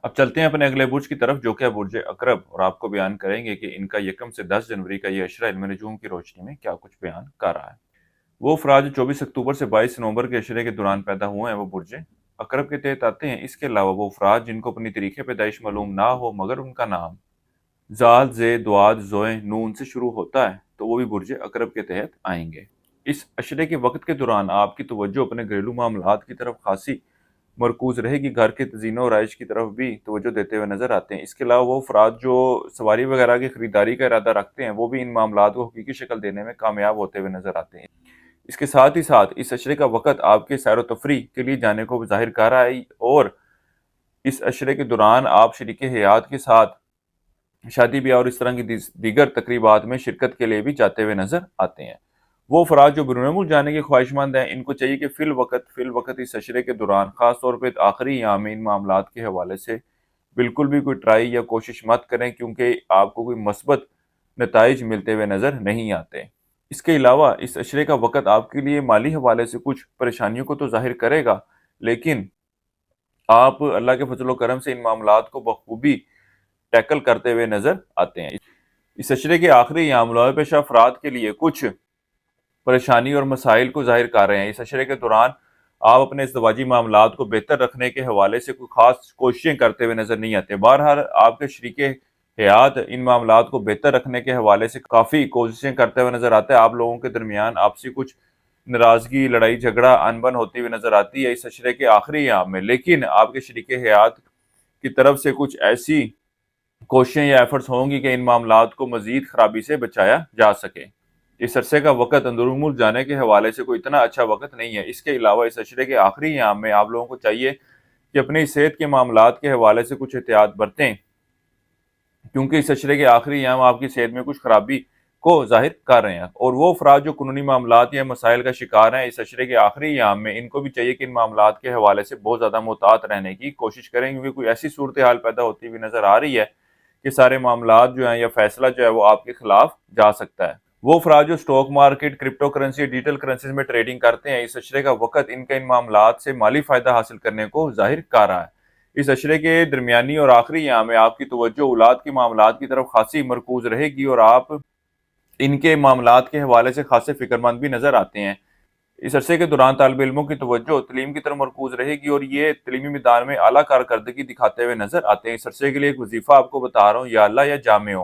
اب چلتے ہیں اپنے اگلے برج کی طرف جو کہ ہے برج اقرب، اور آپ کو بیان کریں گے کہ ان کا 1 سے 10 جنوری کا یہ اشرہ علم نجوم کی روشنی میں کیا کچھ بیان کر رہا ہے۔ وہ افراد جو 24 اکتوبر سے 22 نومبر کے اشرے کے دوران پیدا ہوئے ہیں وہ برج اقرب کے تحت آتے ہیں۔ اس کے علاوہ وہ افراد جن کو اپنی تاریخ پیدائش معلوم نہ ہو مگر ان کا نام زال، زے، دواد، زوئے، نون سے شروع ہوتا ہے تو وہ بھی برج اقرب کے تحت آئیں گے۔ اس اشرے کے وقت کے دوران آپ کی توجہ اپنے گھریلو معاملات کی طرف خاصی مرکوز رہے گی، گھر کے تزئین و آرائش کی طرف بھی توجہ دیتے ہوئے نظر آتے ہیں۔ اس کے علاوہ وہ افراد جو سواری وغیرہ کی خریداری کا ارادہ رکھتے ہیں وہ بھی ان معاملات کو حقیقی شکل دینے میں کامیاب ہوتے ہوئے نظر آتے ہیں۔ اس کے ساتھ ہی ساتھ اس اشرے کا وقت آپ کے سیر و تفریح کے لیے جانے کو ظاہر کر رہا ہے، اور اس اشرے کے دوران آپ شریک حیات کے ساتھ شادی بیاہ اور اس طرح کی دیگر تقریبات میں شرکت کے لیے بھی جاتے ہوئے نظر آتے ہیں۔ وہ افراد جو بیرون ملک جانے کے خواہش مند ہیں ان کو چاہیے کہ فی الوقت اس اشرے کے دوران خاص طور پہ آخری ایام میں ان معاملات کے حوالے سے بالکل بھی کوئی ٹرائی یا کوشش مت کریں، کیونکہ آپ کو کوئی مثبت نتائج ملتے ہوئے نظر نہیں آتے۔ اس کے علاوہ اس اشرے کا وقت آپ کے لیے مالی حوالے سے کچھ پریشانیوں کو تو ظاہر کرے گا، لیکن آپ اللہ کے فضل و کرم سے ان معاملات کو بخوبی ٹیکل کرتے ہوئے نظر آتے ہیں۔ اس اشرے کے آخری ایام لوح پیشہ افراد کے لیے کچھ پریشانی اور مسائل کو ظاہر کر رہے ہیں۔ اس اشرے کے دوران آپ اپنے ازدواجی معاملات کو بہتر رکھنے کے حوالے سے کوئی خاص کوششیں کرتے ہوئے نظر نہیں آتے۔ بہرحال آپ کے شریک حیات ان معاملات کو بہتر رکھنے کے حوالے سے کافی کوششیں کرتے ہوئے نظر آتے ہیں۔ آپ لوگوں کے درمیان آپسی کچھ ناراضگی، لڑائی جھگڑا، انبن ہوتی ہوئی نظر آتی ہے اس اشرے کے آخری ایام میں، لیکن آپ کے شریک حیات کی طرف سے کچھ ایسی کوششیں یا ایفرٹس ہوں گی کہ ان معاملات کو مزید خرابی سے بچایا جا سکے۔ اس عرصے کا وقت اندرون ملک جانے کے حوالے سے کوئی اتنا اچھا وقت نہیں ہے۔ اس کے علاوہ اس اشرے کے آخری ایام میں آپ لوگوں کو چاہیے کہ اپنی صحت کے معاملات کے حوالے سے کچھ احتیاط برتیں، کیونکہ اس اشرے کے آخری ایام آپ کی صحت میں کچھ خرابی کو ظاہر کر رہے ہیں۔ اور وہ افراد جو قانونی معاملات یا مسائل کا شکار ہیں اس اشرے کے آخری ایام میں، ان کو بھی چاہیے کہ ان معاملات کے حوالے سے بہت زیادہ محتاط رہنے کی کوشش کریں، کیونکہ کوئی ایسی صورتحال پیدا ہوتی ہوئی نظر آ رہی ہے کہ سارے معاملات جو ہیں یا فیصلہ جو ہے وہ آپ کے خلاف جا سکتا ہے۔ وہ افراد جو stock market, crypto currency, digital currencies میں ٹریڈنگ کرتے ہیں اس اشرے کا وقت ان کا ان معاملات سے مالی فائدہ حاصل کرنے کو ظاہر کر رہا ہے۔ اس اشرے کے درمیانی اور آخری ایام میں آپ کی توجہ اولاد کے معاملات کی طرف خاصی مرکوز رہے گی، اور آپ ان کے معاملات کے حوالے سے خاصے فکر مند بھی نظر آتے ہیں۔ اس عرصے کے دوران طالب علموں کی توجہ تعلیم کی طرف مرکوز رہے گی، اور یہ تعلیمی میدان میں اعلیٰ کارکردگی دکھاتے ہوئے نظر آتے ہیں۔ اس عرصے کے لیے ایک وظیفہ آپ کو بتا رہا ہوں، یا اللہ یا جامع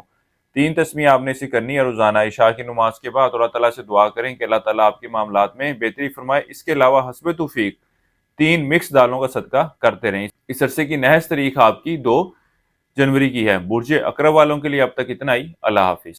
3 تسمیہ آپ نے اسے کرنی ہے روزانہ عشاء کی نماز کے بعد، اور اللہ تعالیٰ سے دعا کریں کہ اللہ تعالیٰ آپ کے معاملات میں بہتری فرمائے۔ اس کے علاوہ حسب توفیق 3 مکس دالوں کا صدقہ کرتے رہیں۔ اس عرصے کی نحس تاریخ آپ کی 2 جنوری کی ہے۔ برج اقرب والوں کے لیے اب تک اتنا ہی۔ اللہ حافظ۔